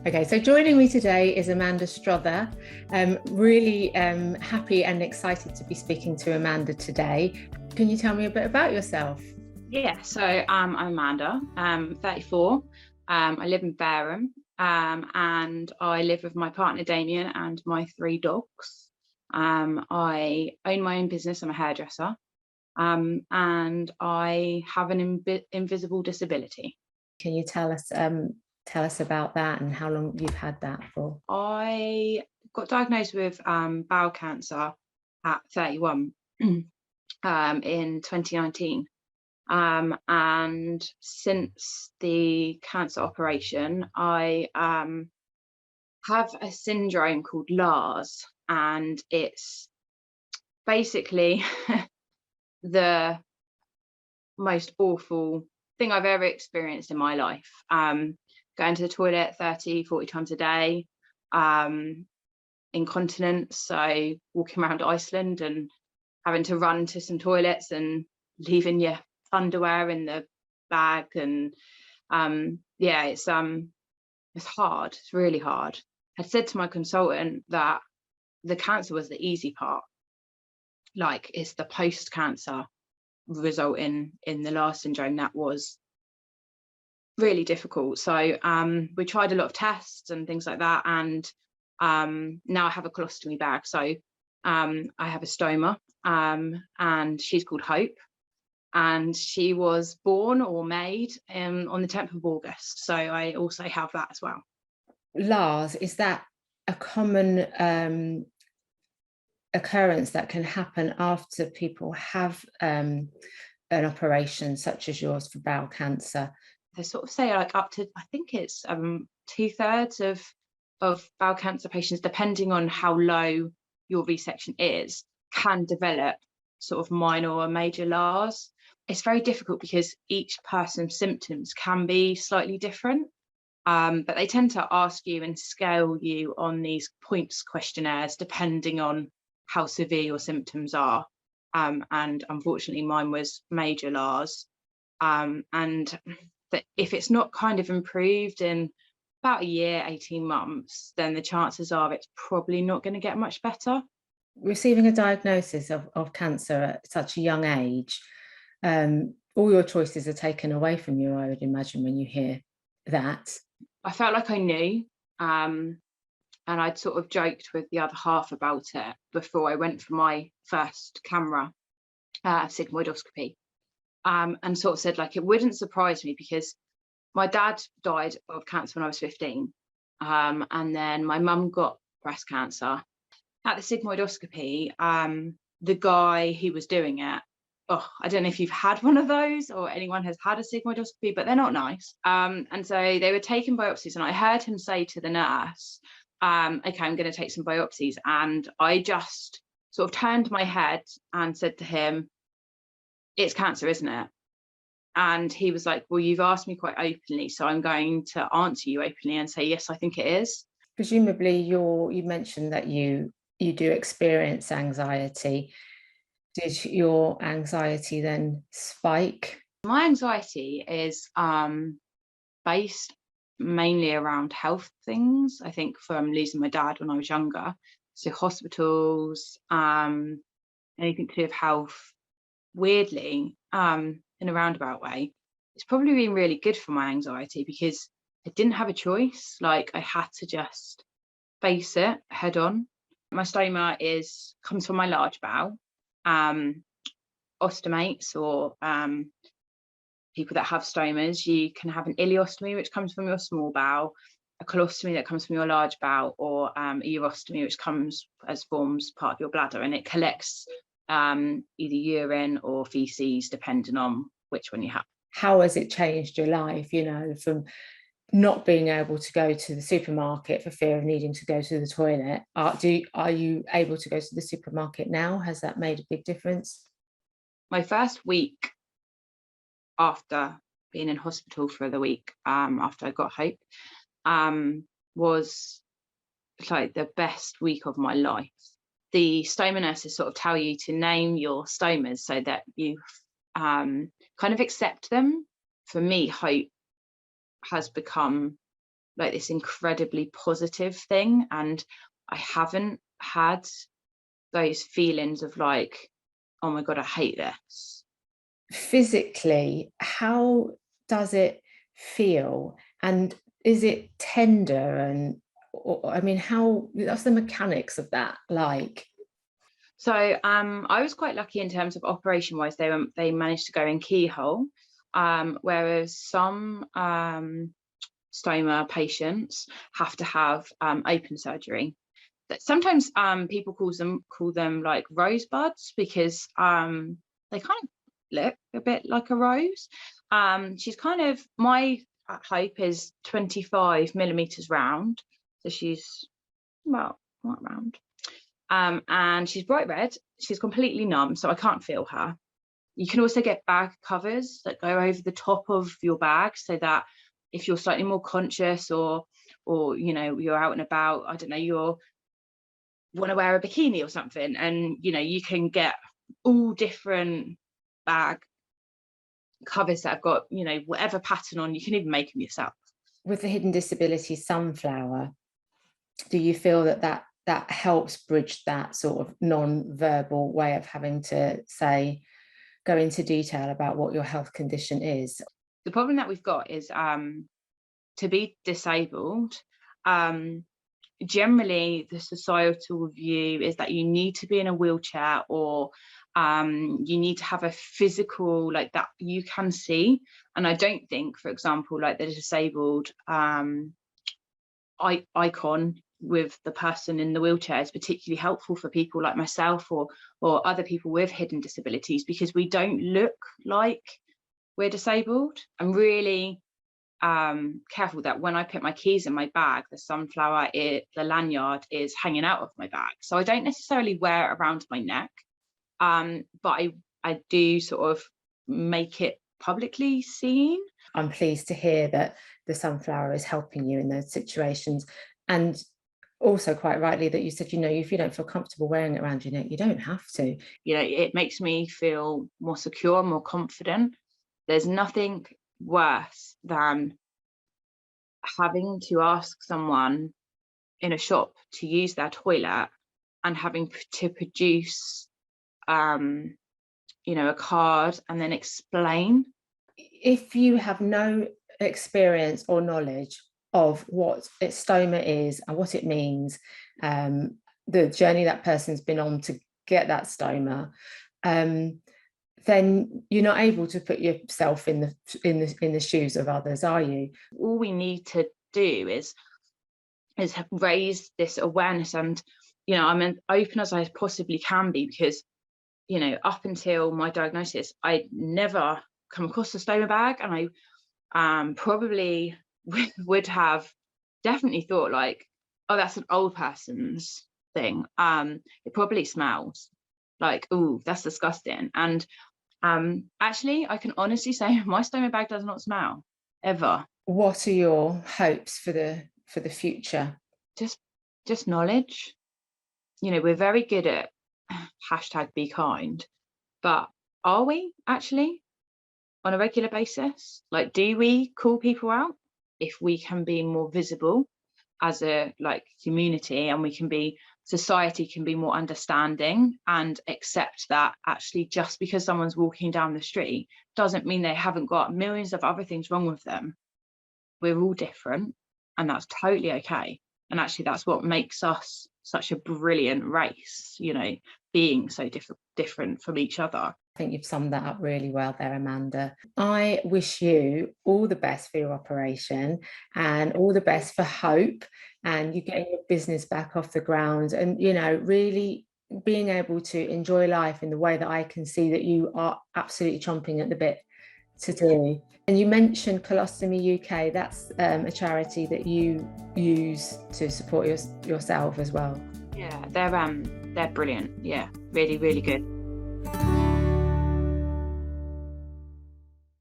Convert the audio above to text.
Okay, so joining me today is Amanda Strother. Really happy and excited to be speaking to Amanda today. Can you tell me a bit about yourself? Yeah, so I'm Amanda, I'm 34. I live in Fareham, and I live with my partner Damien and my 3 dogs. I own my own business. I'm a hairdresser, and I have an invisible disability. Can you tell us about that and how long you've had that for? I got diagnosed with bowel cancer at 31 in 2019. And since the cancer operation, I have a syndrome called LARS, and it's basically the most awful thing I've ever experienced in my life. Going to the toilet 30, 40 times a day, incontinence, so walking around Iceland and having to run to some toilets and leaving your underwear in the bag, and yeah, it's hard. It's really hard. I said to my consultant that the cancer was the easy part, like it's the post-cancer resulting in the LARS syndrome that was really difficult. So we tried a lot of tests and things like that, and now I have a colostomy bag. So I have a stoma, and she's called Hope, and she was born or made on the 10th of August. So I also have that as well. LARS, is that a common occurrence that can happen after people have an operation such as yours for bowel cancer? They sort of say like up to, I think it's 2/3 of bowel cancer patients, depending on how low your resection is, can develop sort of minor or major LARS. It's very difficult because each person's symptoms can be slightly different, but they tend to ask you and scale you on these points questionnaires depending on how severe your symptoms are. And unfortunately mine was major LARS, and that if it's not kind of improved in about a year, 18 months, then the chances are it's probably not going to get much better. Receiving a diagnosis of cancer at such a young age, all your choices are taken away from you, I would imagine, when you hear that. I felt like I knew, and I'd sort of joked with the other half about it before I went for my first camera sigmoidoscopy, and sort of said like it wouldn't surprise me because my dad died of cancer when I was 15, and then my mum got breast cancer. At the sigmoidoscopy, the guy who was doing it, oh, I don't know if you've had one of those or anyone has had a sigmoidoscopy, but they're not nice. And so they were taking biopsies, and I heard him say to the nurse, okay, I'm going to take some biopsies. And I just sort of turned my head and said to him, it's cancer, isn't it? And he was like, well, you've asked me quite openly, so I'm going to answer you openly and say, yes, I think it is. Presumably you mentioned that you do experience anxiety. Did your anxiety then spike? My anxiety is based mainly around health things. I think from losing my dad when I was younger, so hospitals, anything to do with health. Weirdly, in a roundabout way, it's probably been really good for my anxiety because I didn't have a choice. Like I had to just face it head on. My stoma comes from my large bowel. Ostomates or people that have stomas, you can have an ileostomy, which comes from your small bowel, a colostomy that comes from your large bowel, or a urostomy, which forms part of your bladder, and it collects either urine or feces, depending on which one you have. How has it changed your life, from not being able to go to the supermarket for fear of needing to go to the toilet? Are you able to go to the supermarket now? Has that made a big difference? My first week after being in hospital for the week, after I got Hope, was like the best week of my life. The stoma nurses sort of tell you to name your stomas so that you kind of accept them. For me, Hope has become like this incredibly positive thing, and I haven't had those feelings of like, oh my God, I hate this. Physically, how does it feel? And is it tender? And I mean, what's the mechanics of that like? So I was quite lucky in terms of operation wise. They managed to go in keyhole, whereas some stoma patients have to have open surgery. That sometimes people call them like rosebuds, because they kind of look a bit like a rose. She's kind of, my hope is 25 millimeters round, so she's about that round. And she's bright red. She's completely numb, so I can't feel her. You can also get bag covers that go over the top of your bag, so that if you're slightly more conscious, or you know, you're out and about, I don't know, you're want to wear a bikini or something, and you know, you can get all different bag covers that have got, you know, whatever pattern on. You can even make them yourself. With the hidden disability sunflower, do you feel that helps bridge that sort of non-verbal way of having to go into detail about what your health condition is? The problem that we've got is to be disabled, generally the societal view is that you need to be in a wheelchair, or you need to have a physical like that you can see. And I don't think, for example, like the disabled icon with the person in the wheelchair is particularly helpful for people like myself, or other people with hidden disabilities, because we don't look like we're disabled. I'm really careful that when I put my keys in my bag, the sunflower, the lanyard is hanging out of my bag, so I don't necessarily wear it around my neck, but I do sort of make it publicly seen. I'm pleased to hear that the sunflower is helping you in those situations, and also quite rightly that you said, you know, if you don't feel comfortable wearing it around your neck, you don't have to. You know, it makes me feel more secure, more confident. There's nothing worse than having to ask someone in a shop to use their toilet and having to produce you know, a card and then explain. If you have no experience or knowledge of what stoma is and what it means, the journey that person's been on to get that stoma, then you're not able to put yourself in the shoes of others, are you? All we need to do is raise this awareness, and you know, I'm as open as I possibly can be, because you know, up until my diagnosis, I'd never come across a stoma bag, and I probably would have definitely thought like, oh, that's an old person's thing. It probably smells like, oh, that's disgusting. And actually, I can honestly say my stoma bag does not smell, ever. What are your hopes for the future? Just knowledge. You know, we're very good at #be kind, but are we actually on a regular basis? Like, do we call people out? If we can be more visible as a like community, and society can be more understanding and accept that actually just because someone's walking down the street doesn't mean they haven't got millions of other things wrong with them. We're all different, and that's totally okay. And actually that's what makes us such a brilliant race, you know, being so different from each other. I think you've summed that up really well there, Amanda. I wish you all the best for your operation, and all the best for hope, and you getting your business back off the ground, and you know, really being able to enjoy life in the way that I can see that you are absolutely chomping at the bit to do. And you mentioned Colostomy UK. That's a charity that you use to support yourself as well. Yeah, they're brilliant. Yeah, really, really good.